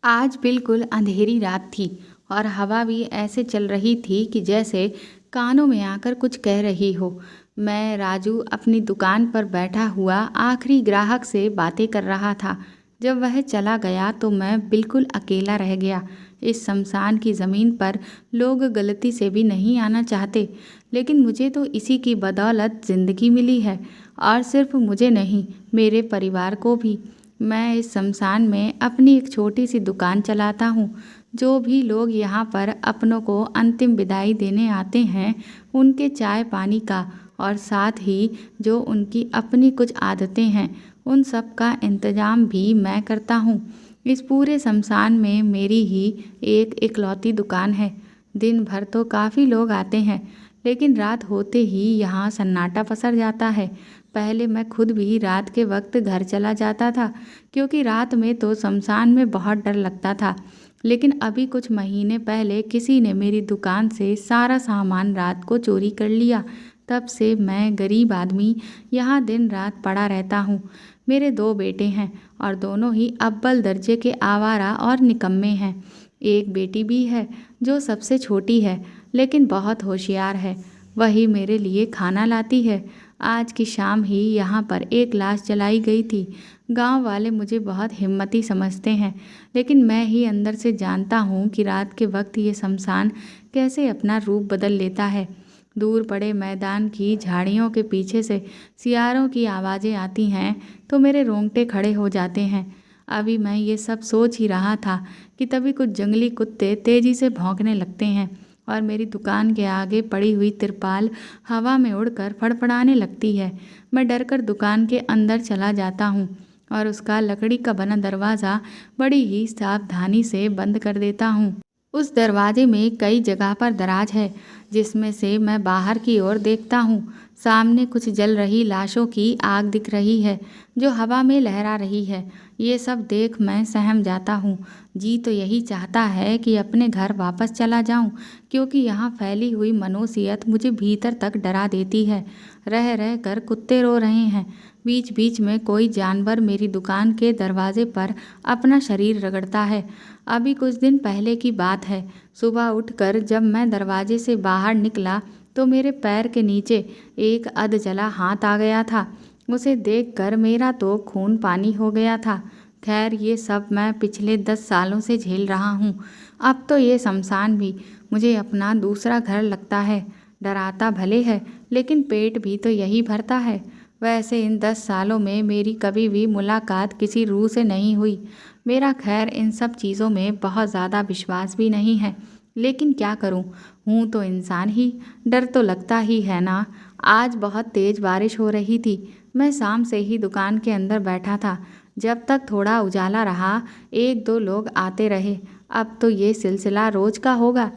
आज बिल्कुल अंधेरी रात थी और हवा भी ऐसे चल रही थी कि जैसे कानों में आकर कुछ कह रही हो। मैं राजू अपनी दुकान पर बैठा हुआ आखिरी ग्राहक से बातें कर रहा था। जब वह चला गया तो मैं बिल्कुल अकेला रह गया। इस शमशान की ज़मीन पर लोग गलती से भी नहीं आना चाहते, लेकिन मुझे तो इसी की बदौलत ज़िंदगी मिली है। और सिर्फ मुझे नहीं, मेरे परिवार को भी। मैं इस शमशान में अपनी एक छोटी सी दुकान चलाता हूँ। जो भी लोग यहाँ पर अपनों को अंतिम विदाई देने आते हैं, उनके चाय पानी का और साथ ही जो उनकी अपनी कुछ आदतें हैं, उन सब का इंतज़ाम भी मैं करता हूँ। इस पूरे शमशान में मेरी ही एक इकलौती दुकान है। दिन भर तो काफ़ी लोग आते हैं, लेकिन रात होते ही यहाँ सन्नाटा पसर जाता है। पहले मैं खुद भी रात के वक्त घर चला जाता था, क्योंकि रात में तो शमशान में बहुत डर लगता था। लेकिन अभी कुछ महीने पहले किसी ने मेरी दुकान से सारा सामान रात को चोरी कर लिया। तब से मैं गरीब आदमी यहाँ दिन रात पड़ा रहता हूँ। मेरे दो बेटे हैं और दोनों ही अव्वल दर्जे के आवारा और निकम्मे हैं। एक बेटी भी है जो सबसे छोटी है, लेकिन बहुत होशियार है। वही मेरे लिए खाना लाती है। आज की शाम ही यहाँ पर एक लाश जलाई गई थी। गांव वाले मुझे बहुत हिम्मती समझते हैं, लेकिन मैं ही अंदर से जानता हूँ कि रात के वक्त ये शमशान कैसे अपना रूप बदल लेता है। दूर पड़े मैदान की झाड़ियों के पीछे से सियारों की आवाज़ें आती हैं तो मेरे रोंगटे खड़े हो जाते हैं। अभी मैं ये सब सोच ही रहा था कि तभी कुछ जंगली कुत्ते तेज़ी से भौंकने लगते हैं और मेरी दुकान के आगे पड़ी हुई तिरपाल हवा में उड़कर फड़फड़ाने लगती है। मैं डरकर दुकान के अंदर चला जाता हूँ और उसका लकड़ी का बना दरवाज़ा बड़ी ही सावधानी से बंद कर देता हूँ। उस दरवाजे में कई जगह पर दराज है, जिसमें से मैं बाहर की ओर देखता हूँ। सामने कुछ जल रही लाशों की आग दिख रही है जो हवा में लहरा रही है। ये सब देख मैं सहम जाता हूँ। जी तो यही चाहता है कि अपने घर वापस चला जाऊँ, क्योंकि यहाँ फैली हुई मनुष्यत मुझे भीतर तक डरा देती है। रह रह कर कुत्ते रो रहे हैं। बीच बीच में कोई जानवर मेरी दुकान के दरवाजे पर अपना शरीर रगड़ता है। अभी कुछ दिन पहले की बात है। सुबह उठकर जब मैं दरवाजे से बाहर निकला तो मेरे पैर के नीचे एक अधजला हाथ आ गया था। उसे देखकर मेरा तो खून पानी हो गया था। खैर, ये सब मैं पिछले 10 सालों से झेल रहा हूँ। अब तो ये शमशान भी मुझे अपना दूसरा घर लगता है। डराता भले है, लेकिन पेट भी तो यही भरता है। वैसे इन 10 सालों में मेरी कभी भी मुलाकात किसी रूह से नहीं हुई। मेरा खैर इन सब चीज़ों में बहुत ज़्यादा विश्वास भी नहीं है, लेकिन क्या करूं, हूं तो इंसान ही, डर तो लगता ही है ना। आज बहुत तेज़ बारिश हो रही थी। मैं शाम से ही दुकान के अंदर बैठा था। जब तक थोड़ा उजाला रहा, एक दो लोग आते रहे। अब तो ये सिलसिला रोज़ का होगा,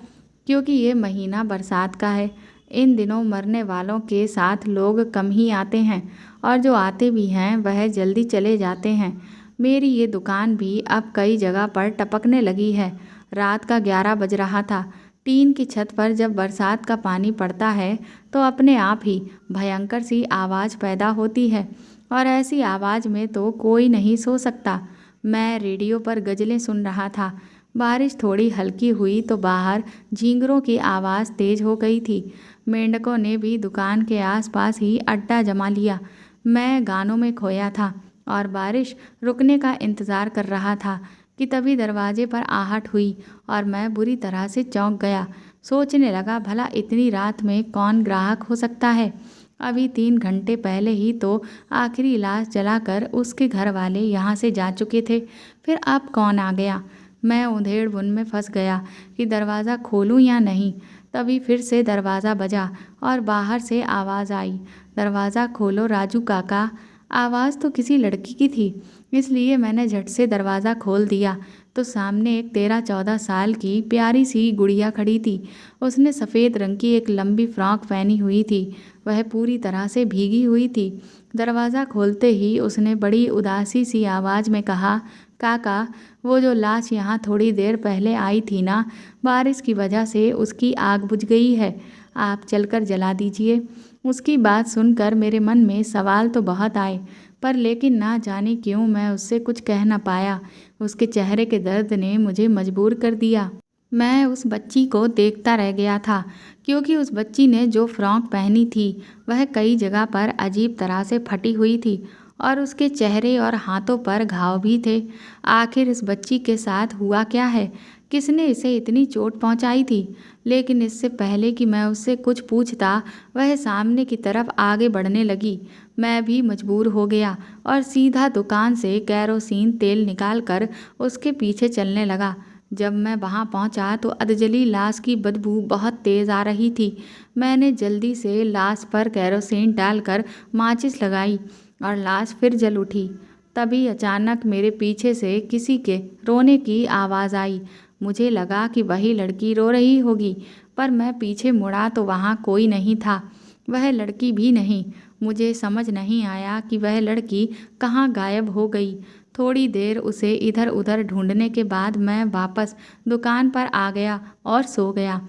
क्योंकि ये महीना बरसात का है। इन दिनों मरने वालों के साथ लोग कम ही आते हैं, और जो आते भी हैं वह जल्दी चले जाते हैं। मेरी ये दुकान भी अब कई जगह पर टपकने लगी है। रात का 11 बज रहा था। टीन की छत पर जब बरसात का पानी पड़ता है तो अपने आप ही भयंकर सी आवाज़ पैदा होती है, और ऐसी आवाज़ में तो कोई नहीं सो सकता। मैं रेडियो पर गज़लें सुन रहा था। बारिश थोड़ी हल्की हुई तो बाहर झींगरों की आवाज़ तेज़ हो गई थी। मेंढकों ने भी दुकान के आसपास ही अड्डा जमा लिया। मैं गानों में खोया था और बारिश रुकने का इंतज़ार कर रहा था कि तभी दरवाजे पर आहट हुई और मैं बुरी तरह से चौंक गया। सोचने लगा, भला इतनी रात में कौन ग्राहक हो सकता है। अभी 3 घंटे पहले ही तो आखिरी लाश जलाकर उसके घर वाले यहाँ से जा चुके थे। फिर अब कौन आ गया। मैं उधेड़-बुन में फंस गया कि दरवाज़ा खोलूं या नहीं। तभी फिर से दरवाज़ा बजा और बाहर से आवाज़ आई, दरवाज़ा खोलो राजू काका। आवाज़ तो किसी लड़की की थी, इसलिए मैंने झट से दरवाज़ा खोल दिया तो सामने एक 13-14 साल की प्यारी सी गुड़िया खड़ी थी। उसने सफ़ेद रंग की एक लंबी फ्रॉक पहनी हुई थी। वह पूरी तरह से भीगी हुई थी। दरवाज़ा खोलते ही उसने बड़ी उदासी सी आवाज़ में कहा, काका, वो जो लाश यहाँ थोड़ी देर पहले आई थी ना, बारिश की वजह से उसकी आग बुझ गई है। आप चलकर जला दीजिए। उसकी बात सुनकर मेरे मन में सवाल तो बहुत आए, पर लेकिन ना जाने क्यों मैं उससे कुछ कह न पाया। उसके चेहरे के दर्द ने मुझे मजबूर कर दिया। मैं उस बच्ची को देखता रह गया था, क्योंकि उस बच्ची ने जो फ्रॉक पहनी थी वह कई जगह पर अजीब तरह से फटी हुई थी और उसके चेहरे और हाथों पर घाव भी थे। आखिर इस बच्ची के साथ हुआ क्या है? किसने इसे इतनी चोट पहुंचाई थी? लेकिन इससे पहले कि मैं उससे कुछ पूछता, वह सामने की तरफ आगे बढ़ने लगी। मैं भी मजबूर हो गया और सीधा दुकान से केरोसिन तेल निकालकर उसके पीछे चलने लगा। जब मैं वहां पहुंचा तो अधजली लाश की बदबू बहुत तेज आ रही थी। मैंने जल्दी से लाश पर केरोसिन डालकर माचिस लगाई और लाश फिर जल उठी। तभी अचानक मेरे पीछे से किसी के रोने की आवाज़ आई। मुझे लगा कि वही लड़की रो रही होगी, पर मैं पीछे मुड़ा तो वहाँ कोई नहीं था, वह लड़की भी नहीं। मुझे समझ नहीं आया कि वह लड़की कहाँ गायब हो गई। थोड़ी देर उसे इधर उधर ढूंढने के बाद मैं वापस दुकान पर आ गया और सो गया।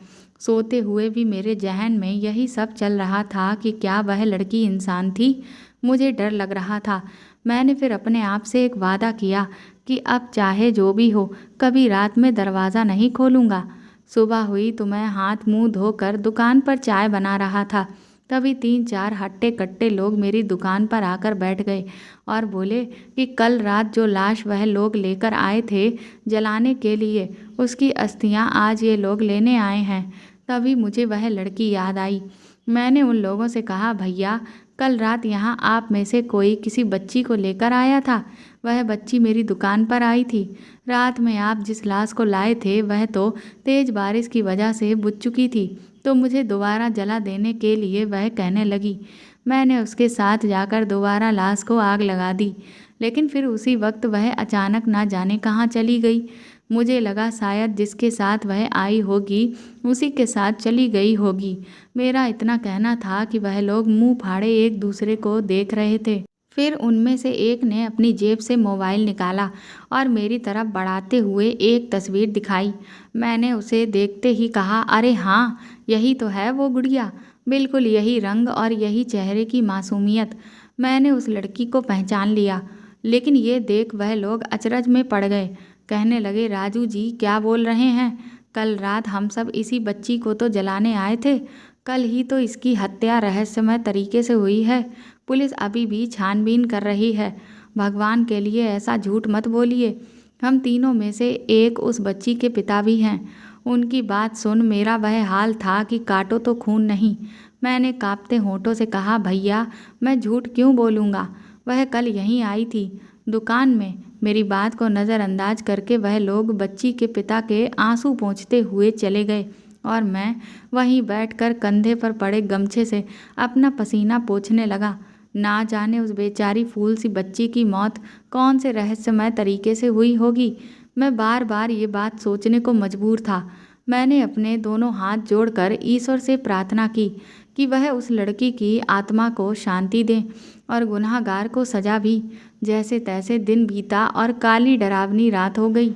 सोते हुए भी मेरे जहन में यही सब चल रहा था कि क्या वह लड़की इंसान थी। मुझे डर लग रहा था। मैंने फिर अपने आप से एक वादा किया कि अब चाहे जो भी हो, कभी रात में दरवाज़ा नहीं खोलूँगा। सुबह हुई तो मैं हाथ मुंह धोकर दुकान पर चाय बना रहा था। तभी 3-4 हट्टे कट्टे लोग मेरी दुकान पर आकर बैठ गए और बोले कि कल रात जो लाश वह लोग लेकर आए थे जलाने के लिए, उसकी अस्थियां आज ये लोग लेने आए हैं। तभी मुझे वह लड़की याद आई। मैंने उन लोगों से कहा, भैया कल रात यहाँ आप में से कोई किसी बच्ची को लेकर आया था? वह बच्ची मेरी दुकान पर आई थी। रात में आप जिस लाश को लाए थे वह तो तेज़ बारिश की वजह से बुझ चुकी थी, तो मुझे दोबारा जला देने के लिए वह कहने लगी। मैंने उसके साथ जाकर दोबारा लाश को आग लगा दी, लेकिन फिर उसी वक्त वह अचानक ना जाने कहाँ चली गई। मुझे लगा शायद जिसके साथ वह आई होगी उसी के साथ चली गई होगी। मेरा इतना कहना था कि वह लोग मुंह फाड़े एक दूसरे को देख रहे थे। फिर उनमें से एक ने अपनी जेब से मोबाइल निकाला और मेरी तरफ बढ़ाते हुए एक तस्वीर दिखाई। मैंने उसे देखते ही कहा, अरे हाँ, यही तो है वो गुड़िया। बिल्कुल यही रंग और यही चेहरे की मासूमियत। मैंने उस लड़की को पहचान लिया। लेकिन ये देख वह लोग अचरज में पड़ गए। कहने लगे, राजू जी क्या बोल रहे हैं? कल रात हम सब इसी बच्ची को तो जलाने आए थे। कल ही तो इसकी हत्या रहस्यमय तरीके से हुई है। पुलिस अभी भी छानबीन कर रही है। भगवान के लिए ऐसा झूठ मत बोलिए। हम तीनों में से एक उस बच्ची के पिता भी हैं। उनकी बात सुन मेरा वह हाल था कि काटो तो खून नहीं। मैंने कांपते होठों से कहा, भैया मैं झूठ क्यों बोलूँगा? वह कल यहीं आई थी दुकान में। मेरी बात को नज़रअंदाज करके वह लोग बच्ची के पिता के आंसू पोंछते हुए चले गए और मैं वहीं बैठकर कंधे पर पड़े गमछे से अपना पसीना पोंछने लगा। ना जाने उस बेचारी फूल सी बच्ची की मौत कौन से रहस्यमय तरीके से हुई होगी। मैं बार बार ये बात सोचने को मजबूर था। मैंने अपने दोनों हाथ जोड़कर ईश्वर से प्रार्थना की कि वह उस लड़की की आत्मा को शांति दें और गुनहगार को सजा भी। जैसे तैसे दिन बीता और काली डरावनी रात हो गई।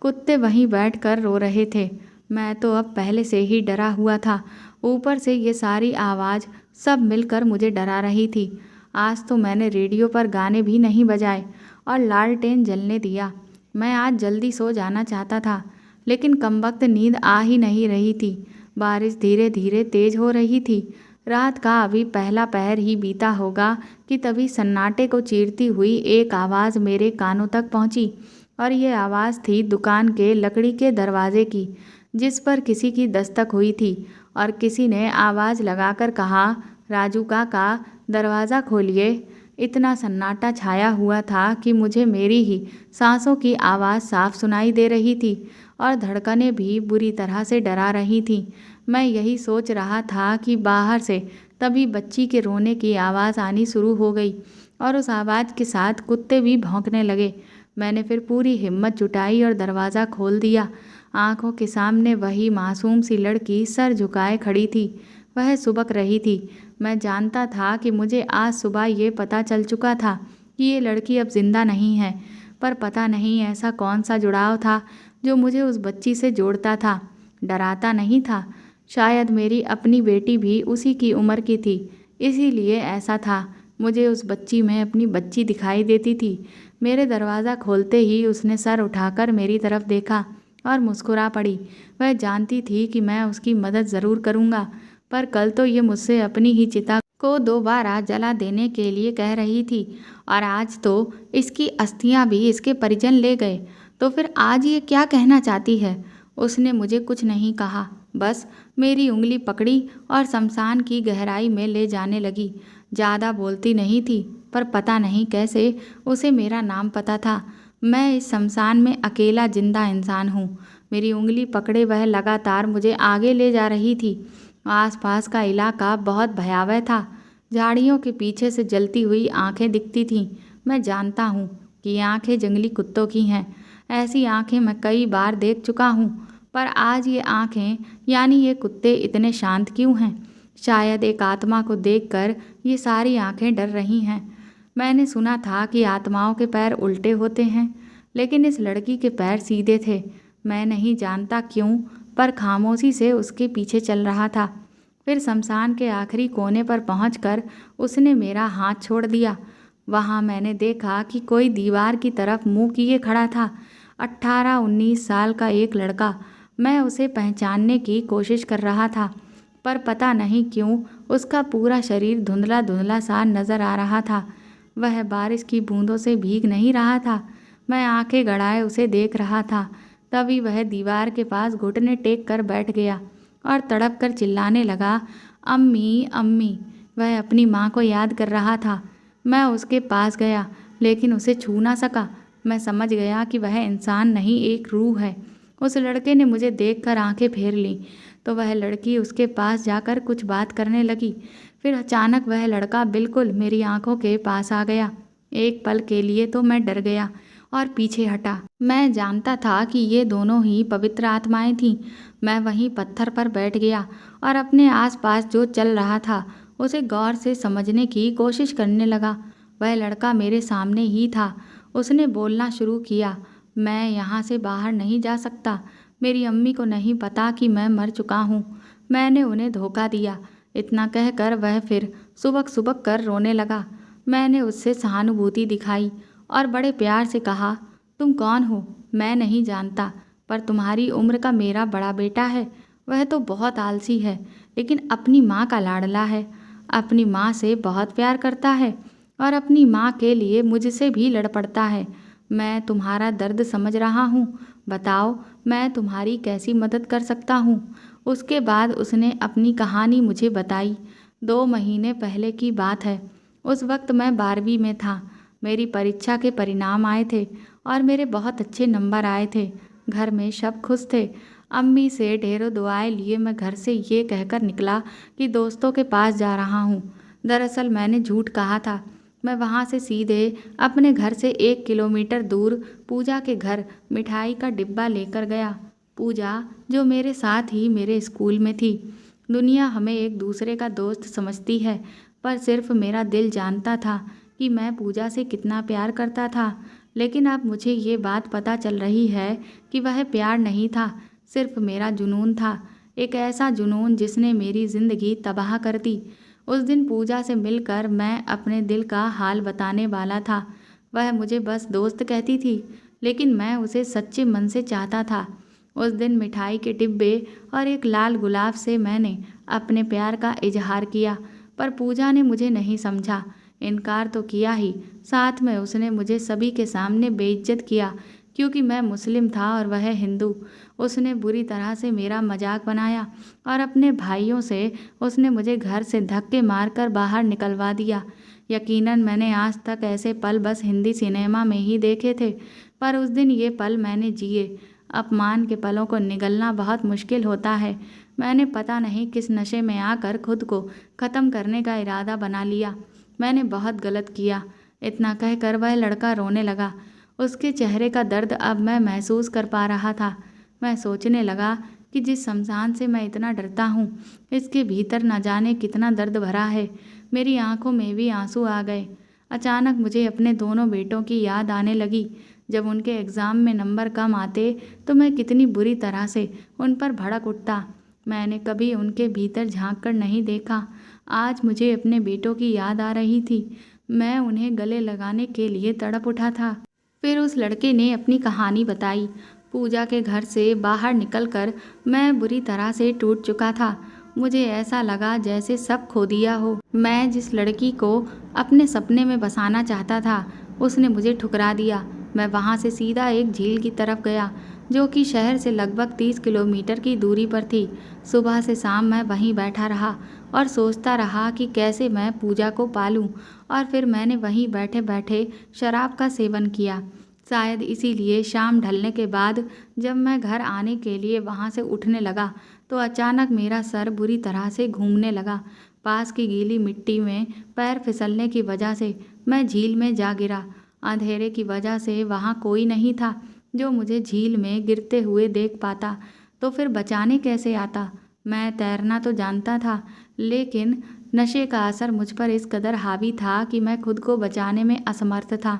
कुत्ते वहीं बैठकर रो रहे थे। मैं तो अब पहले से ही डरा हुआ था। ऊपर से ये सारी आवाज़ सब मिलकर मुझे डरा रही थी। आज तो मैंने रेडियो पर गाने भी नहीं बजाए और लालटेन जलने दिया। मैं आज जल्दी सो जाना चाहता था, लेकिन कमबख्त नींद आ ही नहीं रही थी। बारिश धीरे धीरे तेज हो रही थी। रात का अभी पहला पहर ही बीता होगा कि तभी सन्नाटे को चीरती हुई एक आवाज़ मेरे कानों तक पहुंची। और ये आवाज़ थी दुकान के लकड़ी के दरवाजे की, जिस पर किसी की दस्तक हुई थी और किसी ने आवाज़ लगाकर कहा, राजू काका दरवाज़ा खोलिए। इतना सन्नाटा छाया हुआ था कि मुझे मेरी ही सांसों की आवाज़ साफ सुनाई दे रही थी और धड़कनें भी बुरी तरह से डरा रही थीं। मैं यही सोच रहा था कि बाहर से तभी बच्ची के रोने की आवाज़ आनी शुरू हो गई और उस आवाज़ के साथ कुत्ते भी भौंकने लगे। मैंने फिर पूरी हिम्मत जुटाई और दरवाज़ा खोल दिया। आंखों के सामने वही मासूम सी लड़की सर झुकाए खड़ी थी। वह सुबक रही थी। मैं जानता था कि मुझे आज सुबह ये पता चल चुका था कि ये लड़की अब जिंदा नहीं है, पर पता नहीं ऐसा कौन सा जुड़ाव था जो मुझे उस बच्ची से जोड़ता था, डराता नहीं था। शायद मेरी अपनी बेटी भी उसी की उम्र की थी इसीलिए ऐसा था। मुझे उस बच्ची में अपनी बच्ची दिखाई देती थी। मेरे दरवाज़ा खोलते ही उसने सर उठाकर मेरी तरफ देखा और मुस्कुरा पड़ी। वह जानती थी कि मैं उसकी मदद ज़रूर करूँगा, पर कल तो ये मुझसे अपनी ही चिता को दोबारा जला देने के लिए कह रही थी, और आज तो इसकी अस्थियां भी इसके परिजन ले गए। तो फिर आज ये क्या कहना चाहती है? उसने मुझे कुछ नहीं कहा, बस मेरी उंगली पकड़ी और शमशान की गहराई में ले जाने लगी। ज़्यादा बोलती नहीं थी, पर पता नहीं कैसे उसे मेरा नाम पता था। मैं इस शमशान में अकेला जिंदा इंसान हूँ। मेरी उंगली पकड़े वह लगातार मुझे आगे ले जा रही थी। आसपास का इलाका बहुत भयावह था। झाड़ियों के पीछे से जलती हुई आंखें दिखती थीं। मैं जानता हूँ कि ये आंखें जंगली कुत्तों की हैं। ऐसी आंखें मैं कई बार देख चुका हूँ, पर आज ये आंखें यानी ये कुत्ते इतने शांत क्यों हैं? शायद एक आत्मा को देखकर ये सारी आंखें डर रही हैं। मैंने सुना था कि आत्माओं के पैर उल्टे होते हैं, लेकिन इस लड़की के पैर सीधे थे। मैं नहीं जानता क्यों, पर खामोशी से उसके पीछे चल रहा था। फिर शमशान के आखिरी कोने पर पहुंचकर उसने मेरा हाथ छोड़ दिया। वहां मैंने देखा कि कोई दीवार की तरफ मुंह किए खड़ा था। 18-19 साल का एक लड़का। मैं उसे पहचानने की कोशिश कर रहा था, पर पता नहीं क्यों उसका पूरा शरीर धुंधला धुंधला सा नजर आ रहा था। वह बारिश की बूंदों से भीग नहीं रहा था। मैं आंखें गड़ाए उसे देख रहा था। तभी वह दीवार के पास घुटने टेक कर बैठ गया और तड़प कर चिल्लाने लगा, अम्मी अम्मी। वह अपनी माँ को याद कर रहा था। मैं उसके पास गया, लेकिन उसे छू ना सका। मैं समझ गया कि वह इंसान नहीं, एक रूह है। उस लड़के ने मुझे देखकर आंखें फेर लीं, तो वह लड़की उसके पास जाकर कुछ बात करने लगी। फिर अचानक वह लड़का बिल्कुल मेरी आंखों के पास आ गया। एक पल के लिए तो मैं डर गया और पीछे हटा। मैं जानता था कि ये दोनों ही पवित्र आत्माएं थीं। मैं वहीं पत्थर पर बैठ गया और अपने आसपास जो चल रहा था उसे गौर से समझने की कोशिश करने लगा। वह लड़का मेरे सामने ही था। उसने बोलना शुरू किया, मैं यहाँ से बाहर नहीं जा सकता। मेरी अम्मी को नहीं पता कि मैं मर चुका हूँ। मैंने उन्हें धोखा दिया। इतना कहकर वह फिर सुबक सुबक कर रोने लगा। मैंने उससे सहानुभूति दिखाई और बड़े प्यार से कहा, तुम कौन हो? मैं नहीं जानता, पर तुम्हारी उम्र का मेरा बड़ा बेटा है। वह तो बहुत आलसी है, लेकिन अपनी माँ का लाडला है। अपनी माँ से बहुत प्यार करता है और अपनी माँ के लिए मुझसे भी लड़ पड़ता है। मैं तुम्हारा दर्द समझ रहा हूँ। बताओ, मैं तुम्हारी कैसी मदद कर सकता हूँ? उसके बाद उसने अपनी कहानी मुझे बताई। 2 महीने पहले की बात है। उस वक्त मैं 12वीं में था। मेरी परीक्षा के परिणाम आए थे और मेरे बहुत अच्छे नंबर आए थे। घर में सब खुश थे। अम्मी से ढेरों दुआएं लिए मैं घर से ये कहकर निकला कि दोस्तों के पास जा रहा हूँ। दरअसल मैंने झूठ कहा था। मैं वहाँ से सीधे अपने घर से 1 किलोमीटर दूर पूजा के घर मिठाई का डिब्बा लेकर गया। पूजा, जो मेरे साथ ही मेरे स्कूल में थी। दुनिया हमें एक दूसरे का दोस्त समझती है, पर सिर्फ मेरा दिल जानता था कि मैं पूजा से कितना प्यार करता था। लेकिन अब मुझे ये बात पता चल रही है कि वह प्यार नहीं था, सिर्फ मेरा जुनून था। एक ऐसा जुनून जिसने मेरी ज़िंदगी तबाह कर दी। उस दिन पूजा से मिलकर मैं अपने दिल का हाल बताने वाला था। वह मुझे बस दोस्त कहती थी, लेकिन मैं उसे सच्चे मन से चाहता था। उस दिन मिठाई के डिब्बे और एक लाल गुलाब से मैंने अपने प्यार का इजहार किया, पर पूजा ने मुझे नहीं समझा। इनकार तो किया ही, साथ में उसने मुझे सभी के सामने बेइज्जत किया, क्योंकि मैं मुस्लिम था और वह हिंदू। उसने बुरी तरह से मेरा मजाक बनाया और अपने भाइयों से उसने मुझे घर से धक्के मारकर बाहर निकलवा दिया। यकीनन मैंने आज तक ऐसे पल बस हिंदी सिनेमा में ही देखे थे, पर उस दिन ये पल मैंने जिए। अपमान के पलों को निगलना बहुत मुश्किल होता है। मैंने पता नहीं किस नशे में आकर खुद को ख़त्म करने का इरादा बना लिया। मैंने बहुत गलत किया। इतना कहकर वह लड़का रोने लगा। उसके चेहरे का दर्द अब मैं महसूस कर पा रहा था। मैं सोचने लगा कि जिस शमशान से मैं इतना डरता हूँ, इसके भीतर न जाने कितना दर्द भरा है। मेरी आंखों में भी आंसू आ गए। अचानक मुझे अपने दोनों बेटों की याद आने लगी। जब उनके एग्ज़ाम में नंबर कम आते तो मैं कितनी बुरी तरह से उन पर भड़क उठता। मैंने कभी उनके भीतर झांक कर नहीं देखा। आज मुझे अपने बेटों की याद आ रही थी। मैं उन्हें गले लगाने के लिए तड़प उठा था। फिर उस लड़के ने अपनी कहानी बताई। पूजा के घर से बाहर निकलकर मैं बुरी तरह से टूट चुका था। मुझे ऐसा लगा जैसे सब खो दिया हो। मैं जिस लड़की को अपने सपने में बसाना चाहता था, उसने मुझे ठुकरा दिया। मैं वहाँ से सीधा एक झील की तरफ गया, जो कि शहर से लगभग 30 किलोमीटर की दूरी पर थी। सुबह से शाम मैं वहीं बैठा रहा और सोचता रहा कि कैसे मैं पूजा को पालूं, और फिर मैंने वहीं बैठे बैठे शराब का सेवन किया। शायद इसीलिए शाम ढलने के बाद जब मैं घर आने के लिए वहाँ से उठने लगा तो अचानक मेरा सर बुरी तरह से घूमने लगा। पास की गीली मिट्टी में पैर फिसलने की वजह से मैं झील में जा गिरा। अंधेरे की वजह से वहाँ कोई नहीं था जो मुझे झील में गिरते हुए देख पाता, तो फिर बचाने कैसे आता। मैं तैरना तो जानता था, लेकिन नशे का असर मुझ पर इस कदर हावी था कि मैं खुद को बचाने में असमर्थ था।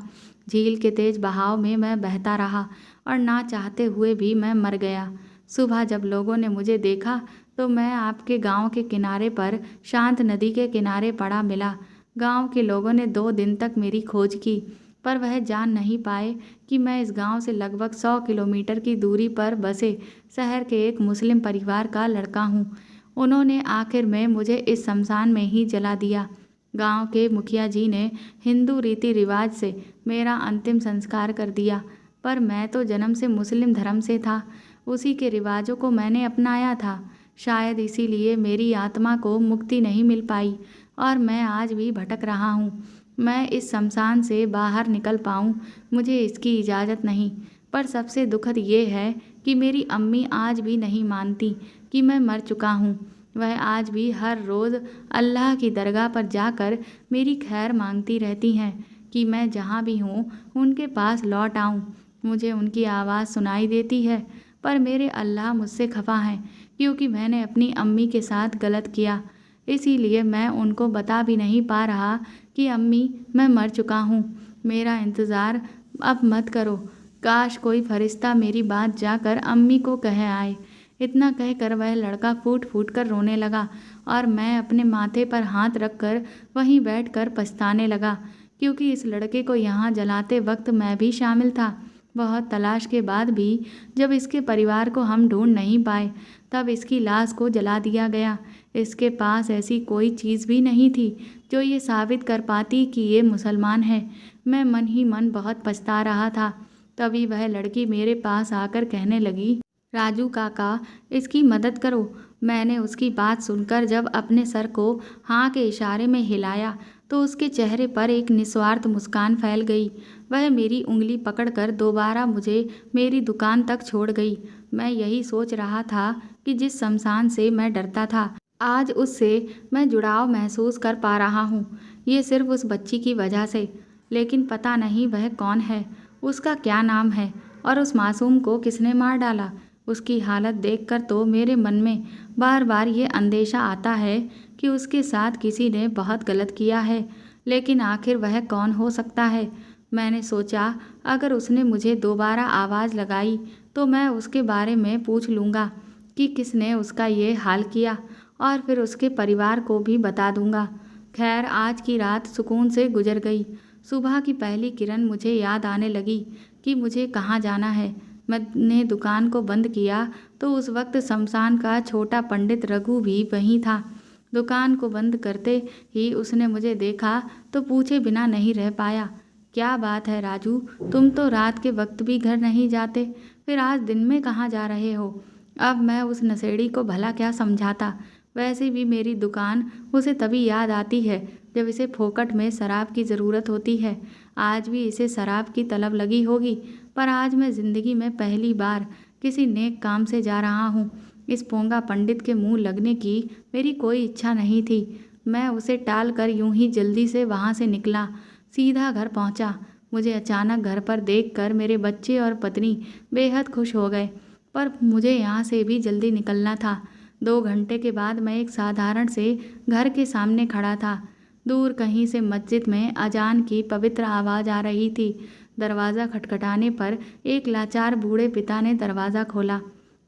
झील के तेज बहाव में मैं बहता रहा और ना चाहते हुए भी मैं मर गया। सुबह जब लोगों ने मुझे देखा तो मैं आपके गांव के किनारे पर शांत नदी के किनारे पड़ा मिला। गांव के लोगों ने 2 दिन तक मेरी खोज की, पर वह जान नहीं पाए कि मैं इस गांव से लगभग 100 किलोमीटर की दूरी पर बसे शहर के एक मुस्लिम परिवार का लड़का हूँ। उन्होंने आखिर में मुझे इस शमशान में ही जला दिया। गांव के मुखिया जी ने हिंदू रीति रिवाज से मेरा अंतिम संस्कार कर दिया, पर मैं तो जन्म से मुस्लिम धर्म से था। उसी के रिवाजों को मैंने अपनाया था। शायद इसीलिए मेरी आत्मा को मुक्ति नहीं मिल पाई और मैं आज भी भटक रहा हूँ। मैं इस शमशान से बाहर निकल पाऊँ, मुझे इसकी इजाज़त नहीं। पर सबसे दुखद ये है कि मेरी अम्मी आज भी नहीं मानती कि मैं मर चुका हूँ। वह आज भी हर रोज़ अल्लाह की दरगाह पर जाकर मेरी खैर मांगती रहती हैं कि मैं जहाँ भी हूँ उनके पास लौट आऊँ। मुझे उनकी आवाज़ सुनाई देती है, पर मेरे अल्लाह मुझसे खफा हैं क्योंकि मैंने अपनी अम्मी के साथ गलत किया। इसीलिए मैं उनको बता भी नहीं पा रहा कि अम्मी मैं मर चुका हूँ, मेरा इंतज़ार अब मत करो। काश कोई फरिश्ता मेरी बात जाकर अम्मी को कह आए। इतना कहकर वह लड़का फूट फूट कर रोने लगा और मैं अपने माथे पर हाथ रखकर वहीं बैठकर पछताने लगा, क्योंकि इस लड़के को यहाँ जलाते वक्त मैं भी शामिल था। बहुत तलाश के बाद भी जब इसके परिवार को हम ढूंढ नहीं पाए, तब इसकी लाश को जला दिया गया। इसके पास ऐसी कोई चीज़ भी नहीं थी जो ये साबित कर पाती कि ये मुसलमान है। मैं मन ही मन बहुत पछता रहा था। तभी वह लड़की मेरे पास आकर कहने लगी, राजू काका, इसकी मदद करो। मैंने उसकी बात सुनकर जब अपने सर को हाँ के इशारे में हिलाया तो उसके चेहरे पर एक निस्वार्थ मुस्कान फैल गई। वह मेरी उंगली पकड़कर दोबारा मुझे मेरी दुकान तक छोड़ गई। मैं यही सोच रहा था कि जिस शमशान से मैं डरता था, आज उससे मैं जुड़ाव महसूस कर पा रहा हूँ। ये सिर्फ उस बच्ची की वजह से। लेकिन पता नहीं वह कौन है, उसका क्या नाम है और उस मासूम को किसने मार डाला। उसकी हालत देखकर तो मेरे मन में बार बार ये अंदेशा आता है कि उसके साथ किसी ने बहुत गलत किया है। लेकिन आखिर वह कौन हो सकता है। मैंने सोचा अगर उसने मुझे दोबारा आवाज़ लगाई तो मैं उसके बारे में पूछ लूँगा कि किसने उसका ये हाल किया, और फिर उसके परिवार को भी बता दूँगा। खैर, आज की रात सुकून से गुजर गई। सुबह की पहली किरण मुझे याद आने लगी कि मुझे कहाँ जाना है। मैंने दुकान को बंद किया तो उस वक्त शमशान का छोटा पंडित रघु भी वहीं था। दुकान को बंद करते ही उसने मुझे देखा तो पूछे बिना नहीं रह पाया, क्या बात है राजू, तुम तो रात के वक्त भी घर नहीं जाते, फिर आज दिन में कहाँ जा रहे हो। अब मैं उस नशेड़ी को भला क्या समझाता। वैसे भी मेरी दुकान उसे तभी याद आती है जब इसे फोकट में शराब की ज़रूरत होती है। आज भी इसे शराब की तलब लगी होगी, पर आज मैं ज़िंदगी में पहली बार किसी नेक काम से जा रहा हूँ। इस पोंगा पंडित के मुंह लगने की मेरी कोई इच्छा नहीं थी। मैं उसे टाल कर यूं ही जल्दी से वहाँ से निकला, सीधा घर पहुँचा। मुझे अचानक घर पर देखकर मेरे बच्चे और पत्नी बेहद खुश हो गए, पर मुझे यहाँ से भी जल्दी निकलना था। 2 घंटे के बाद मैं एक साधारण से घर के सामने खड़ा था। दूर कहीं से मस्जिद में अजान की पवित्र आवाज़ आ रही थी। दरवाज़ा खटखटाने पर एक लाचार बूढ़े पिता ने दरवाज़ा खोला।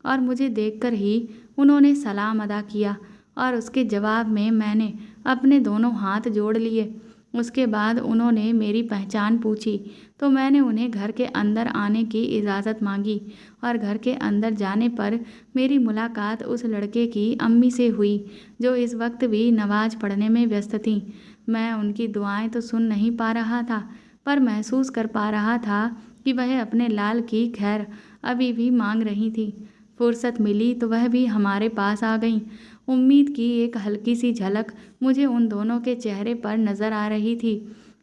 और मुझे देखकर ही उन्होंने सलाम अदा किया और उसके जवाब में मैंने अपने दोनों हाथ जोड़ लिए। उसके बाद उन्होंने मेरी पहचान पूछी तो मैंने उन्हें घर के अंदर आने की इजाज़त मांगी और घर के अंदर जाने पर मेरी मुलाकात उस लड़के की अम्मी से हुई जो इस वक्त भी नमाज पढ़ने में व्यस्त थीं। मैं उनकी दुआएं तो सुन नहीं पा रहा था, पर महसूस कर पा रहा था कि वह अपने लाल की खैर अभी भी मांग रही थी। फुर्सत मिली तो वह भी हमारे पास आ गईं। उम्मीद की एक हल्की सी झलक मुझे उन दोनों के चेहरे पर नज़र आ रही थी।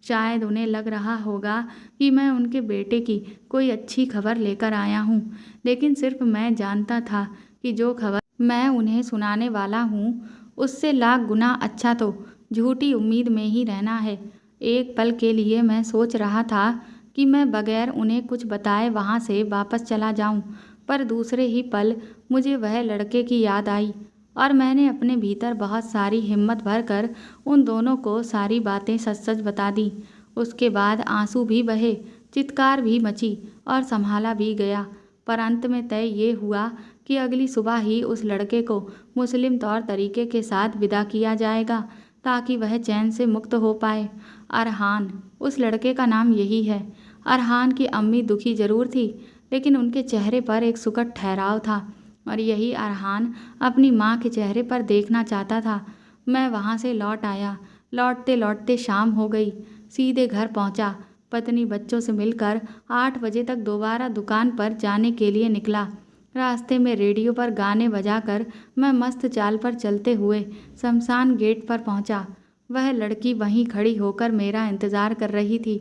शायद उन्हें लग रहा होगा कि मैं उनके बेटे की कोई अच्छी खबर लेकर आया हूँ, लेकिन सिर्फ मैं जानता था कि जो खबर मैं उन्हें सुनाने वाला हूँ उससे लाख गुना अच्छा तो झूठी उम्मीद में ही रहना है। एक पल के लिए मैं सोच रहा था कि मैं बगैर उन्हें कुछ बताए वहाँ से वापस चला जाऊँ, पर दूसरे ही पल मुझे वह लड़के की याद आई और मैंने अपने भीतर बहुत सारी हिम्मत भरकर उन दोनों को सारी बातें सच सच बता दी। उसके बाद आंसू भी बहे, चित्कार भी मची और संभाला भी गया, पर अंत में तय ये हुआ कि अगली सुबह ही उस लड़के को मुस्लिम तौर तरीके के साथ विदा किया जाएगा ताकि वह चैन से मुक्त हो पाए। अरहान, उस लड़के का नाम यही है। अरहान की अम्मी दुखी जरूर थी, लेकिन उनके चेहरे पर एक सुखद ठहराव था और यही अरहान अपनी माँ के चेहरे पर देखना चाहता था। मैं वहाँ से लौट आया। लौटते लौटते शाम हो गई। सीधे घर पहुँचा। पत्नी बच्चों से मिलकर 8 बजे तक दोबारा दुकान पर जाने के लिए निकला। रास्ते में रेडियो पर गाने बजाकर मैं मस्त चाल पर चलते हुए शमशान गेट पर पहुँचा। वह लड़की वहीं खड़ी होकर मेरा इंतज़ार कर रही थी।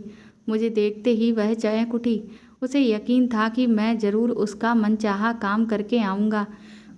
मुझे देखते ही वह चौंक उठी। उसे यकीन था कि मैं ज़रूर उसका मनचाहा काम करके आऊँगा।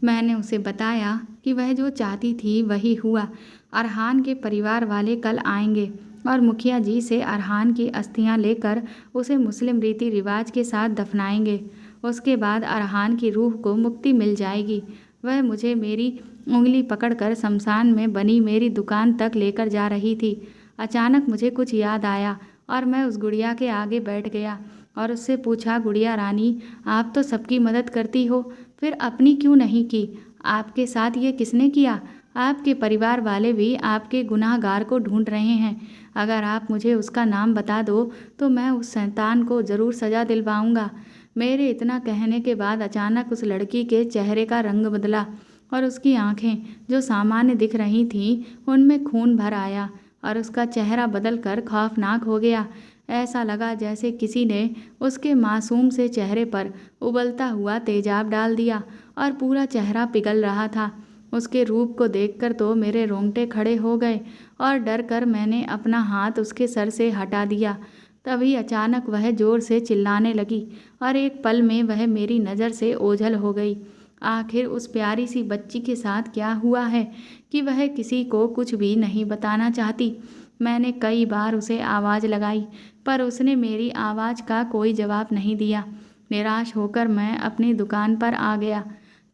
मैंने उसे बताया कि वह जो चाहती थी वही हुआ। अरहान के परिवार वाले कल आएंगे और मुखिया जी से अरहान की अस्थियां लेकर उसे मुस्लिम रीति रिवाज के साथ दफनाएंगे। उसके बाद अरहान की रूह को मुक्ति मिल जाएगी। वह मुझे मेरी उंगली पकड़कर शमशान में बनी मेरी दुकान तक लेकर जा रही थी। अचानक मुझे कुछ याद आया और मैं उस गुड़िया के आगे बैठ गया और उससे पूछा, गुड़िया रानी, आप तो सबकी मदद करती हो, फिर अपनी क्यों नहीं की? आपके साथ ये किसने किया? आपके परिवार वाले भी आपके गुनाहगार को ढूंढ रहे हैं। अगर आप मुझे उसका नाम बता दो तो मैं उस शैतान को ज़रूर सज़ा दिलवाऊंगा। मेरे इतना कहने के बाद अचानक उस लड़की के चेहरे का रंग बदला और उसकी आंखें जो सामान्य दिख रही थीं उनमें खून भर आया और उसका चेहरा बदलकर खौफनाक हो गया। ऐसा लगा जैसे किसी ने उसके मासूम से चेहरे पर उबलता हुआ तेजाब डाल दिया और पूरा चेहरा पिघल रहा था। उसके रूप को देखकर तो मेरे रोंगटे खड़े हो गए और डर कर मैंने अपना हाथ उसके सर से हटा दिया। तभी अचानक वह ज़ोर से चिल्लाने लगी और एक पल में वह मेरी नज़र से ओझल हो गई। आखिर उस प्यारी सी बच्ची के साथ क्या हुआ है कि वह किसी को कुछ भी नहीं बताना चाहती। मैंने कई बार उसे आवाज़ लगाई, पर उसने मेरी आवाज़ का कोई जवाब नहीं दिया। निराश होकर मैं अपनी दुकान पर आ गया।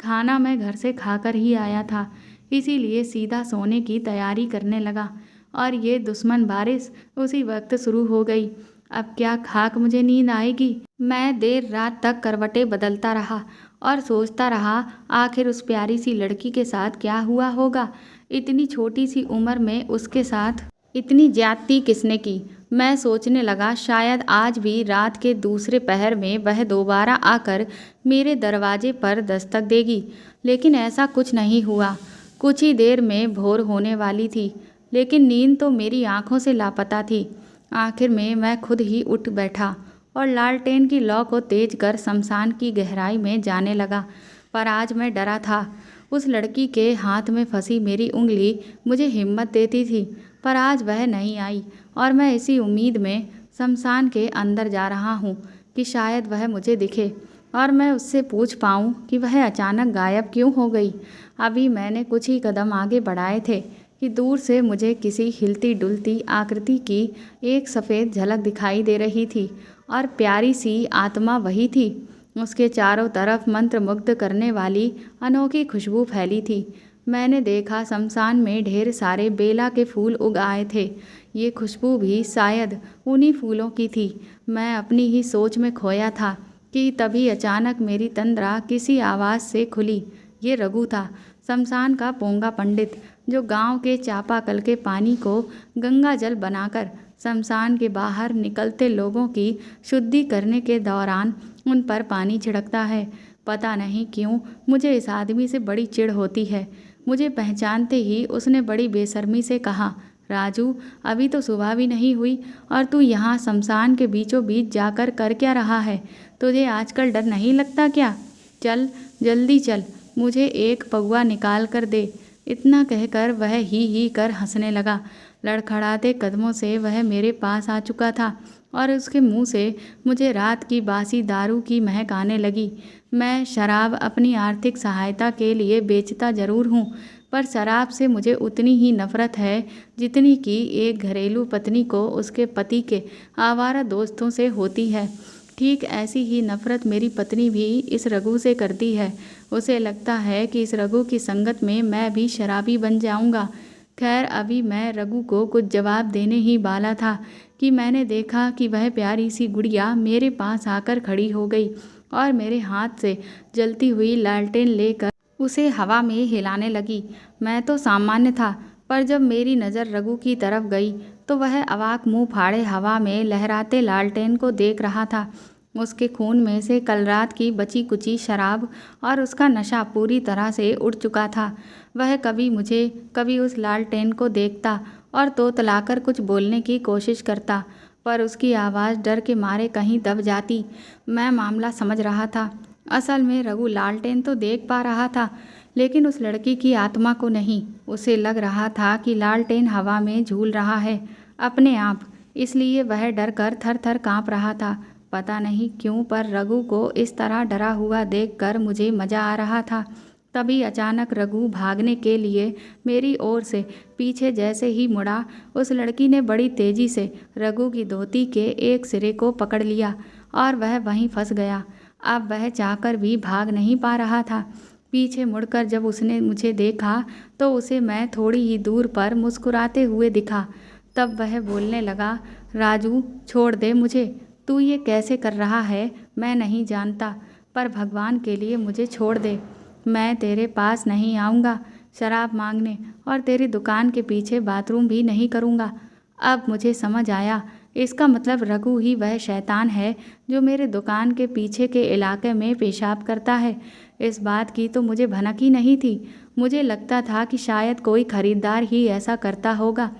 खाना मैं घर से खाकर ही आया था, इसीलिए सीधा सोने की तैयारी करने लगा और ये दुश्मन बारिश उसी वक्त शुरू हो गई। अब क्या खाक मुझे नींद आएगी? मैं देर रात तक करवटें बदलता रहा और सोचता रहा आखिर उस प्यारी सी लड़की के साथ क्या हुआ होगा। इतनी छोटी सी उम्र में उसके साथ इतनी ज्यादती किसने की? मैं सोचने लगा शायद आज भी रात के दूसरे पहर में वह दोबारा आकर मेरे दरवाजे पर दस्तक देगी, लेकिन ऐसा कुछ नहीं हुआ। कुछ ही देर में भोर होने वाली थी, लेकिन नींद तो मेरी आंखों से लापता थी। आखिर में मैं खुद ही उठ बैठा और लालटेन की लौ को तेज कर शमशान की गहराई में जाने लगा। पर आज मैं डरा था। उस लड़की के हाथ में फंसी मेरी उंगली मुझे हिम्मत देती थी, पर आज वह नहीं आई और मैं इसी उम्मीद में शमशान के अंदर जा रहा हूँ कि शायद वह मुझे दिखे और मैं उससे पूछ पाऊँ कि वह अचानक गायब क्यों हो गई। अभी मैंने कुछ ही कदम आगे बढ़ाए थे कि दूर से मुझे किसी हिलती डुलती आकृति की एक सफ़ेद झलक दिखाई दे रही थी और प्यारी सी आत्मा वही थी। उसके चारों तरफ मंत्रमुग्ध करने वाली अनोखी खुशबू फैली थी। मैंने देखा शमशान में ढेर सारे बेला के फूल उग आए थे। ये खुशबू भी शायद उन्हीं फूलों की थी। मैं अपनी ही सोच में खोया था। कि तभी अचानक मेरी तंद्रा किसी आवाज़ से खुली। ये रघु था, शमशान का पोंगा पंडित, जो गांव के चापाकल के पानी को गंगा जल बनाकर शमशान के बाहर निकलते लोगों की शुद्धि करने के दौरान उन पर पानी छिड़कता है। पता नहीं क्यों मुझे इस आदमी से बड़ी चिढ़ होती है। मुझे पहचानते ही उसने बड़ी बेशर्मी से कहा, राजू, अभी तो सुबह भी नहीं हुई और तू यहाँ शमशान के बीचों बीच जाकर कर क्या रहा है? तुझे आजकल डर नहीं लगता क्या? चल, जल्दी चल, मुझे एक पगुआ निकाल कर दे। इतना कहकर वह ही कर हंसने लगा। लड़खड़ाते कदमों से वह मेरे पास आ चुका था और उसके मुंह से मुझे रात की बासी दारू की महक आने लगी। मैं शराब अपनी आर्थिक सहायता के लिए बेचता जरूर हूँ, पर शराब से मुझे उतनी ही नफरत है जितनी कि एक घरेलू पत्नी को उसके पति के आवारा दोस्तों से होती है। ठीक ऐसी ही नफरत मेरी पत्नी भी इस रघु से करती है। उसे लगता है कि इस रघु की संगत में मैं भी शराबी बन जाऊंगा। खैर, अभी मैं रघु को कुछ जवाब देने ही वाला था कि मैंने देखा कि वह प्यारी सी गुड़िया मेरे पास आकर खड़ी हो गई और मेरे हाथ से जलती हुई लालटेन लेकर उसे हवा में हिलाने लगी। मैं तो सामान्य था, पर जब मेरी नज़र रघु की तरफ गई तो वह अवाक मुंह फाड़े हवा में लहराते लालटेन को देख रहा था। उसके खून में से कल रात की बची कुची शराब और उसका नशा पूरी तरह से उड़ चुका था। वह कभी मुझे, कभी उस लालटेन को देखता और तोतलाकर कुछ बोलने की कोशिश करता, पर उसकी आवाज़ डर के मारे कहीं दब जाती। मैं मामला समझ रहा था। असल में रघु लालटेन तो देख पा रहा था, लेकिन उस लड़की की आत्मा को नहीं। उसे लग रहा था कि लालटेन हवा में झूल रहा है अपने आप, इसलिए वह डर कर थर थर काँप रहा था। पता नहीं क्यों, पर रघु को इस तरह डरा हुआ देखकर मुझे मज़ा आ रहा था। तभी अचानक रघु भागने के लिए मेरी ओर से पीछे जैसे ही मुड़ा, उस लड़की ने बड़ी तेजी से रघु की धोती के एक सिरे को पकड़ लिया और वह वहीं फंस गया। अब वह चाहकर भी भाग नहीं पा रहा था। पीछे मुड़कर जब उसने मुझे देखा तो उसे मैं थोड़ी ही दूर पर मुस्कुराते हुए दिखा। तब वह बोलने लगा, राजू, छोड़ दे मुझे। तू ये कैसे कर रहा है मैं नहीं जानता, पर भगवान के लिए मुझे छोड़ दे। मैं तेरे पास नहीं आऊँगा शराब मांगने और तेरी दुकान के पीछे बाथरूम भी नहीं करूँगा। अब मुझे समझ आया, इसका मतलब रघु ही वह शैतान है जो मेरे दुकान के पीछे के इलाके में पेशाब करता है। इस बात की तो मुझे भनक ही नहीं थी। मुझे लगता था कि शायद कोई खरीदार ही ऐसा करता होगा।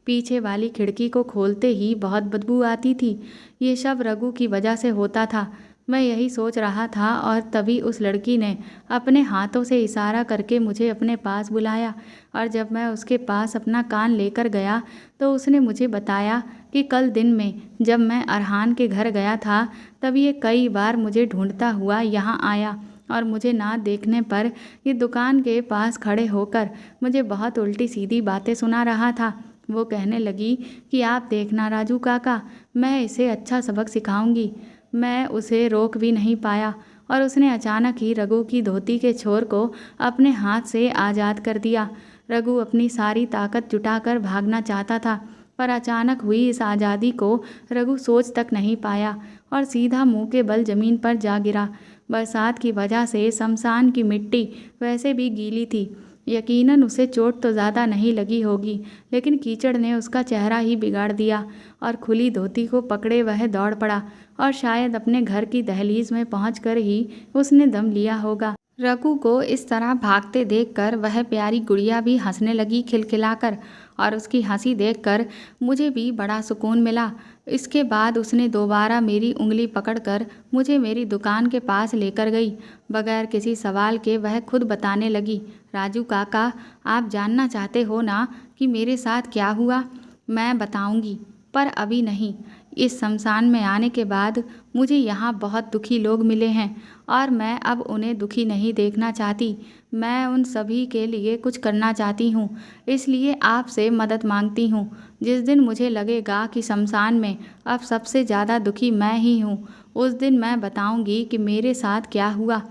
पीछे वाली खिड़की को खोलते ही बहुत बदबू आती थी। ये सब रघु की वजह से होता था। मैं यही सोच रहा था और तभी उस लड़की ने अपने हाथों से इशारा करके मुझे अपने पास बुलाया और जब मैं उसके पास अपना कान लेकर गया तो उसने मुझे बताया कि कल दिन में जब मैं अरहान के घर गया था तब ये कई बार मुझे ढूंढता हुआ यहाँ आया और मुझे ना देखने पर ये दुकान के पास खड़े होकर मुझे बहुत उल्टी सीधी बातें सुना रहा था। वो कहने लगी कि आप देखना राजू काका, मैं इसे अच्छा सबक सिखाऊंगी। मैं उसे रोक भी नहीं पाया और उसने अचानक ही रघु की धोती के छोर को अपने हाथ से आज़ाद कर दिया। रघु अपनी सारी ताकत जुटाकर भागना चाहता था, पर अचानक हुई इस आज़ादी को रघु सोच तक नहीं पाया और सीधा मुंह के बल जमीन पर जा गिरा। बरसात की वजह से शमशान की मिट्टी वैसे भी गीली थी। यकीनन उसे चोट तो ज़्यादा नहीं लगी होगी, लेकिन कीचड़ ने उसका चेहरा ही बिगाड़ दिया और खुली धोती को पकड़े वह दौड़ पड़ा और शायद अपने घर की दहलीज में पहुंचकर ही उसने दम लिया होगा। रघु को इस तरह भागते देखकर वह प्यारी गुड़िया भी हंसने लगी खिलखिलाकर और उसकी हंसी देखकर मुझे भी बड़ा सुकून मिला। इसके बाद उसने दोबारा मेरी उंगली पकड़कर मुझे मेरी दुकान के पास लेकर गई। बगैर किसी सवाल के वह खुद बताने लगी, राजू काका, आप जानना चाहते हो ना कि मेरे साथ क्या हुआ? मैं बताऊंगी, पर अभी नहीं। इस शमशान में आने के बाद मुझे यहाँ बहुत दुखी लोग मिले हैं और मैं अब उन्हें दुखी नहीं देखना चाहती। मैं उन सभी के लिए कुछ करना चाहती हूँ, इसलिए आपसे मदद मांगती हूँ। जिस दिन मुझे लगेगा कि शमशान में अब सबसे ज़्यादा दुखी मैं ही हूँ, उस दिन मैं बताऊँगी कि मेरे साथ क्या हुआ,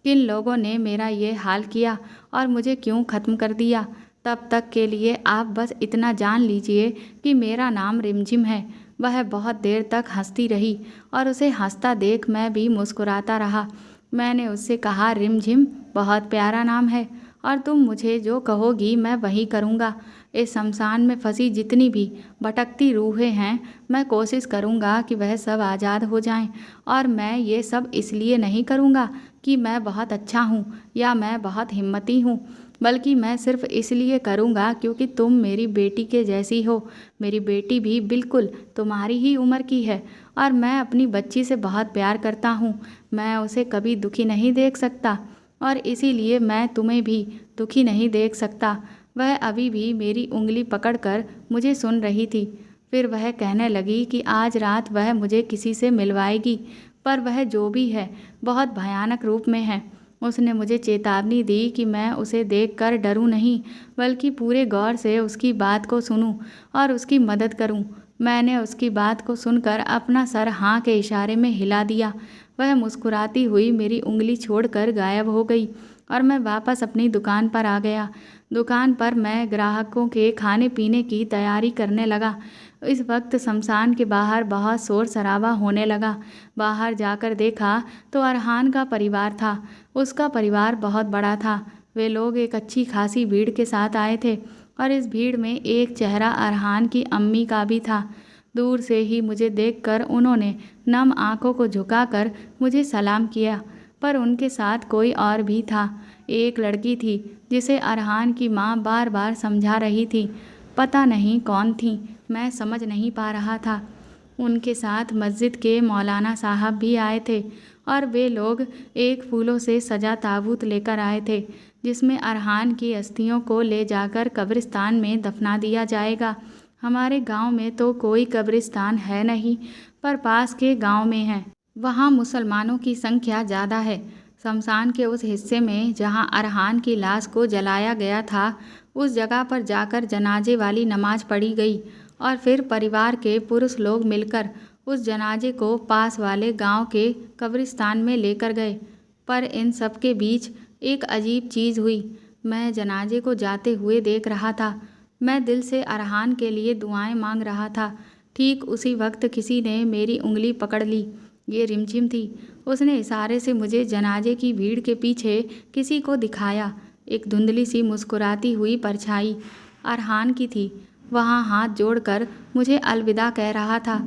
किन लोगों ने मेरा ये हाल किया और मुझे क्यों ख़त्म कर दिया। तब तक के लिए आप बस इतना जान लीजिए कि मेरा नाम रिमझिम है। वह बहुत देर तक हंसती रही और उसे हंसता देख मैं भी मुस्कुराता रहा। मैंने उससे कहा, रिमझिम बहुत प्यारा नाम है और तुम मुझे जो कहोगी मैं वही करूँगा। इस शमशान में फंसी जितनी भी भटकती रूहें हैं, मैं कोशिश करूँगा कि वह सब आज़ाद हो जाएं। और मैं ये सब इसलिए नहीं करूँगा कि मैं बहुत अच्छा हूँ या मैं बहुत हिम्मती हूँ, बल्कि मैं सिर्फ इसलिए करूँगा क्योंकि तुम मेरी बेटी के जैसी हो। मेरी बेटी भी बिल्कुल तुम्हारी ही उम्र की है और मैं अपनी बच्ची से बहुत प्यार करता हूँ। मैं उसे कभी दुखी नहीं देख सकता और इसीलिए मैं तुम्हें भी दुखी नहीं देख सकता। वह अभी भी मेरी उंगली पकड़कर मुझे सुन रही थी। फिर वह कहने लगी कि आज रात वह मुझे किसी से मिलवाएगी, पर वह जो भी है बहुत भयानक रूप में है। उसने मुझे चेतावनी दी कि मैं उसे देखकर डरूं नहीं, बल्कि पूरे गौर से उसकी बात को सुनूं और उसकी मदद करूं। मैंने उसकी बात को सुनकर अपना सर हाँ के इशारे में हिला दिया। वह मुस्कुराती हुई मेरी उंगली छोड़कर गायब हो गई और मैं वापस अपनी दुकान पर आ गया। दुकान पर मैं ग्राहकों के खाने पीने की तैयारी करने लगा। इस वक्त शमशान के बाहर बहुत शोर शराबा होने लगा। बाहर जाकर देखा तो अरहान का परिवार था। उसका परिवार बहुत बड़ा था। वे लोग एक अच्छी खासी भीड़ के साथ आए थे और इस भीड़ में एक चेहरा अरहान की अम्मी का भी था। दूर से ही मुझे देखकर उन्होंने नम आंखों को झुकाकर मुझे सलाम किया, पर उनके साथ कोई और भी था। एक लड़की थी जिसे अरहान की माँ बार बार समझा रही थी। पता नहीं कौन थी, मैं समझ नहीं पा रहा था। उनके साथ मस्जिद के मौलाना साहब भी आए थे और वे लोग एक फूलों से सजा ताबूत लेकर आए थे, जिसमें अरहान की अस्थियों को ले जाकर कब्रिस्तान में दफना दिया जाएगा। हमारे गांव में तो कोई कब्रिस्तान है नहीं, पर पास के गांव में है। वहाँ मुसलमानों की संख्या ज़्यादा है। शमशान के उस हिस्से में जहाँ अरहान की लाश को जलाया गया था, उस जगह पर जाकर जनाजे वाली नमाज पढ़ी गई और फिर परिवार के पुरुष लोग मिलकर उस जनाजे को पास वाले गांव के कब्रिस्तान में लेकर गए। पर इन सब के बीच एक अजीब चीज़ हुई। मैं जनाजे को जाते हुए देख रहा था। मैं दिल से अरहान के लिए दुआएं मांग रहा था। ठीक उसी वक्त किसी ने मेरी उंगली पकड़ ली। ये रिमझिम थी। उसने इशारे से मुझे जनाजे की भीड़ के पीछे किसी को दिखाया। एक धुंधली सी मुस्कुराती हुई परछाई अरहान की थी। वहाँ हाथ जोड़कर मुझे अलविदा कह रहा था।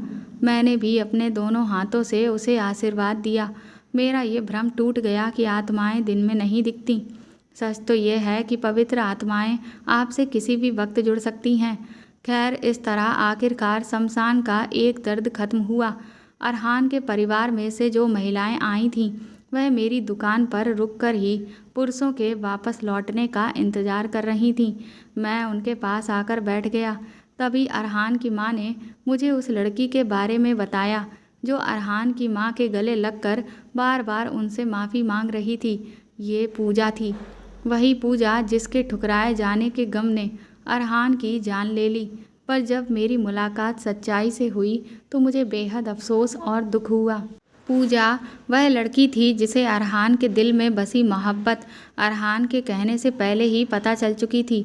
मैंने भी अपने दोनों हाथों से उसे आशीर्वाद दिया। मेरा ये भ्रम टूट गया कि आत्माएं दिन में नहीं दिखती। सच तो यह है कि पवित्र आत्माएं आपसे किसी भी वक्त जुड़ सकती हैं। खैर, इस तरह आखिरकार शमशान का एक दर्द खत्म हुआ। अरहान के परिवार में से जो महिलाएं आई थीं, वह मेरी दुकान पर रुककर ही पुरुषों के वापस लौटने का इंतज़ार कर रही थीं। मैं उनके पास आकर बैठ गया। तभी अरहान की माँ ने मुझे उस लड़की के बारे में बताया जो अरहान की माँ के गले लगकर बार बार उनसे माफ़ी मांग रही थी। ये पूजा थी, वही पूजा जिसके ठुकराए जाने के गम ने अरहान की जान ले ली। पर जब मेरी मुलाकात सच्चाई से हुई तो मुझे बेहद अफसोस और दुख हुआ। पूजा वह लड़की थी जिसे अरहान के दिल में बसी मोहब्बत अरहान के कहने से पहले ही पता चल चुकी थी।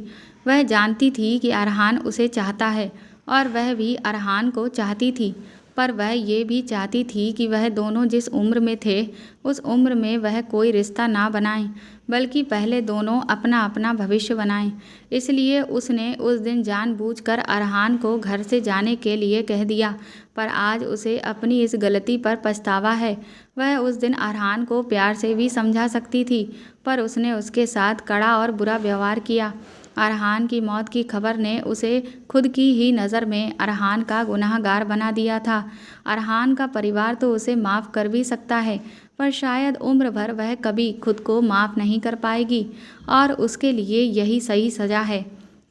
वह जानती थी कि अरहान उसे चाहता है और वह भी अरहान को चाहती थी, पर वह ये भी चाहती थी कि वह दोनों जिस उम्र में थे उस उम्र में वह कोई रिश्ता ना बनाएं, बल्कि पहले दोनों अपना अपना भविष्य बनाएं। इसलिए उसने उस दिन जानबूझकर अरहान को घर से जाने के लिए कह दिया। पर आज उसे अपनी इस गलती पर पछतावा है। वह उस दिन अरहान को प्यार से भी समझा सकती थी, पर उसने उसके साथ कड़ा और बुरा व्यवहार किया। अरहान की मौत की खबर ने उसे खुद की ही नज़र में अरहान का गुनहगार बना दिया था। अरहान का परिवार तो उसे माफ़ कर भी सकता है, पर शायद उम्र भर वह कभी खुद को माफ़ नहीं कर पाएगी और उसके लिए यही सही सज़ा है।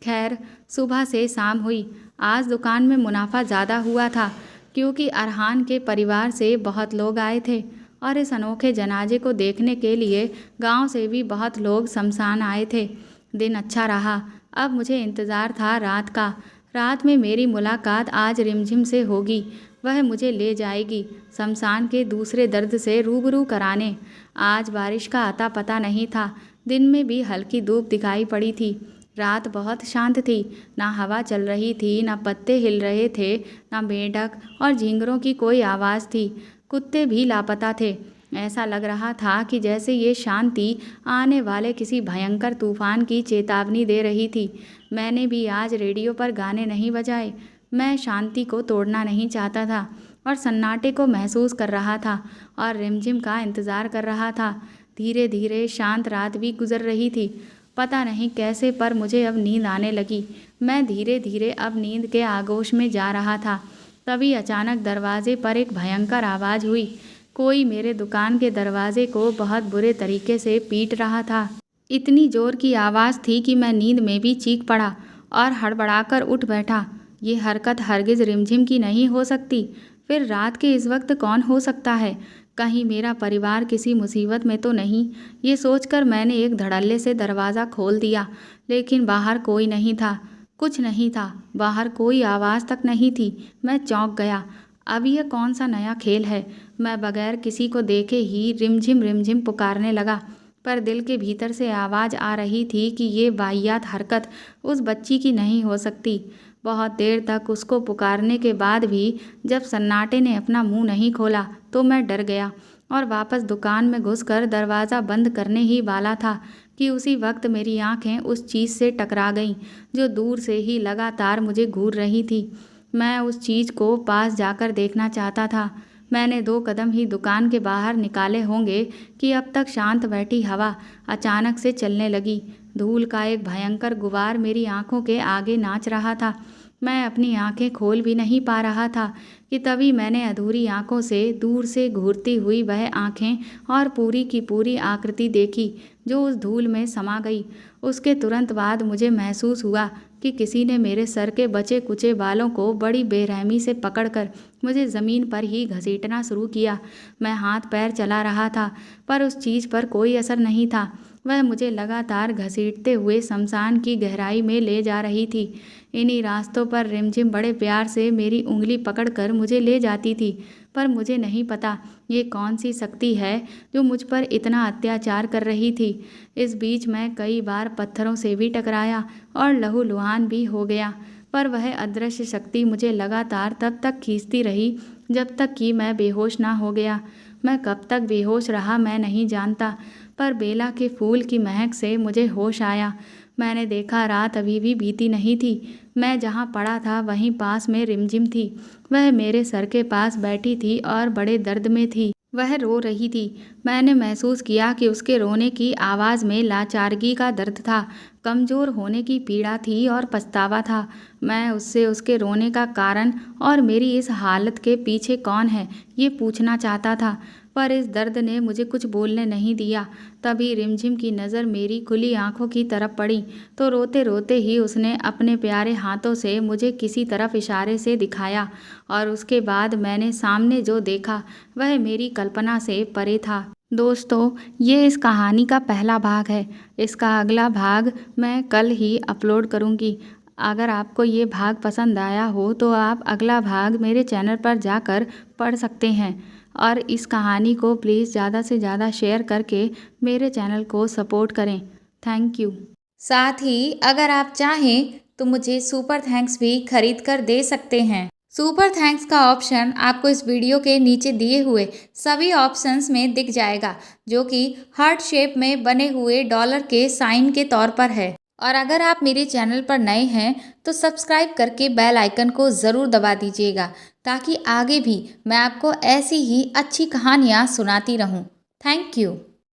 खैर, सुबह से शाम हुई। आज दुकान में मुनाफा ज़्यादा हुआ था क्योंकि अरहान के परिवार से बहुत लोग आए थे और इस अनोखे जनाजे को देखने के लिए गांव से भी बहुत लोग शमशान आए थे। दिन अच्छा रहा। अब मुझे इंतज़ार था रात का। रात में मेरी मुलाकात आज रिमझिम से होगी। वह मुझे ले जाएगी शमशान के दूसरे दर्द से रूबरू कराने। आज बारिश का अता पता नहीं था। दिन में भी हल्की धूप दिखाई पड़ी थी। रात बहुत शांत थी। ना हवा चल रही थी, ना पत्ते हिल रहे थे, ना मेंढक और झींगरों की कोई आवाज़ थी। कुत्ते भी लापता थे। ऐसा लग रहा था कि जैसे ये शांति आने वाले किसी भयंकर तूफान की चेतावनी दे रही थी। मैंने भी आज रेडियो पर गाने नहीं बजाए। मैं शांति को तोड़ना नहीं चाहता था और सन्नाटे को महसूस कर रहा था और रिमझिम का इंतज़ार कर रहा था। धीरे धीरे शांत रात भी गुजर रही थी। पता नहीं कैसे पर मुझे अब नींद आने लगी। मैं धीरे धीरे अब नींद के आगोश में जा रहा था। तभी अचानक दरवाजे पर एक भयंकर आवाज़ हुई। कोई मेरे दुकान के दरवाजे को बहुत बुरे तरीके से पीट रहा था। इतनी जोर की आवाज़ थी कि मैं नींद में भी चीख पड़ा और हड़बड़ाकर उठ बैठा। ये हरकत हरगिज़ रिमझिम की नहीं हो सकती। फिर रात के इस वक्त कौन हो सकता है? कहीं मेरा परिवार किसी मुसीबत में तो नहीं? ये सोचकर मैंने एक धड़ल्ले से दरवाज़ा खोल दिया, लेकिन बाहर कोई नहीं था। कुछ नहीं था। बाहर कोई आवाज़ तक नहीं थी। मैं चौंक गया। अब यह कौन सा नया खेल है? मैं बगैर किसी को देखे ही रिमझिम रिमझिम पुकारने लगा, पर दिल के भीतर से आवाज़ आ रही थी कि ये वाहियात हरकत उस बच्ची की नहीं हो सकती। बहुत देर तक उसको पुकारने के बाद भी जब सन्नाटे ने अपना मुंह नहीं खोला तो मैं डर गया और वापस दुकान में घुसकर दरवाज़ा बंद करने ही वाला था कि उसी वक्त मेरी आंखें उस चीज़ से टकरा गईं जो दूर से ही लगातार मुझे घूर रही थी। मैं उस चीज़ को पास जाकर देखना चाहता था। मैंने 2 कदम ही दुकान के बाहर निकाले होंगे कि अब तक शांत बैठी हवा अचानक से चलने लगी। धूल का एक भयंकर गुबार मेरी आंखों के आगे नाच रहा था। मैं अपनी आंखें खोल भी नहीं पा रहा था कि तभी मैंने अधूरी आंखों से दूर से घूरती हुई वह आंखें और पूरी की पूरी आकृति देखी जो उस धूल में समा गई। उसके तुरंत बाद मुझे महसूस हुआ कि किसी ने मेरे सर के बचे कुचे बालों को बड़ी बेरहमी से पकड़कर मुझे ज़मीन पर ही घसीटना शुरू किया। मैं हाथ पैर चला रहा था, पर उस चीज़ पर कोई असर नहीं था। वह मुझे लगातार घसीटते हुए शमशान की गहराई में ले जा रही थी। इन्हीं रास्तों पर रिमझिम बड़े प्यार से मेरी उंगली पकड़कर मुझे ले जाती थी, पर मुझे नहीं पता ये कौन सी शक्ति है जो मुझ पर इतना अत्याचार कर रही थी। इस बीच मैं कई बार पत्थरों से भी टकराया और लहूलुहान भी हो गया, पर वह अदृश्य शक्ति मुझे लगातार तब तक खींचती रही जब तक कि मैं बेहोश ना हो गया। मैं कब तक बेहोश रहा मैं नहीं जानता, पर बेला के फूल की महक से मुझे होश आया। मैंने देखा रात अभी भी बीती नहीं थी। मैं जहाँ पड़ा था वहीं पास में रिमझिम थी। वह मेरे सर के पास बैठी थी और बड़े दर्द में थी। वह रो रही थी। मैंने महसूस किया कि उसके रोने की आवाज़ में लाचारगी का दर्द था, कमज़ोर होने की पीड़ा थी और पछतावा था। मैं उससे उसके रोने का कारण और मेरी इस हालत के पीछे कौन है ये पूछना चाहता था, पर इस दर्द ने मुझे कुछ बोलने नहीं दिया। तभी रिमझिम की नज़र मेरी खुली आंखों की तरफ पड़ी तो रोते रोते ही उसने अपने प्यारे हाथों से मुझे किसी तरफ इशारे से दिखाया और उसके बाद मैंने सामने जो देखा वह मेरी कल्पना से परे था। दोस्तों, ये इस कहानी का पहला भाग है। इसका अगला भाग मैं कल ही अपलोड करूँगी। अगर आपको ये भाग पसंद आया हो तो आप अगला भाग मेरे चैनल पर जाकर पढ़ सकते हैं और इस कहानी को प्लीज़ ज़्यादा से ज़्यादा शेयर करके मेरे चैनल को सपोर्ट करें। Thank you. साथ ही अगर आप चाहें तो मुझे सुपर थैंक्स भी खरीद कर दे सकते हैं। सुपर थैंक्स का ऑप्शन आपको इस वीडियो के नीचे दिए हुए सभी ऑप्शंस में दिख जाएगा, जो कि हार्ट शेप में बने हुए डॉलर के साइन के तौर पर है। और अगर आप मेरे चैनल पर नए हैं तो सब्सक्राइब करके बेल आइकन को ज़रूर दबा दीजिएगा, ताकि आगे भी मैं आपको ऐसी ही अच्छी कहानियाँ सुनाती रहूँ। Thank you.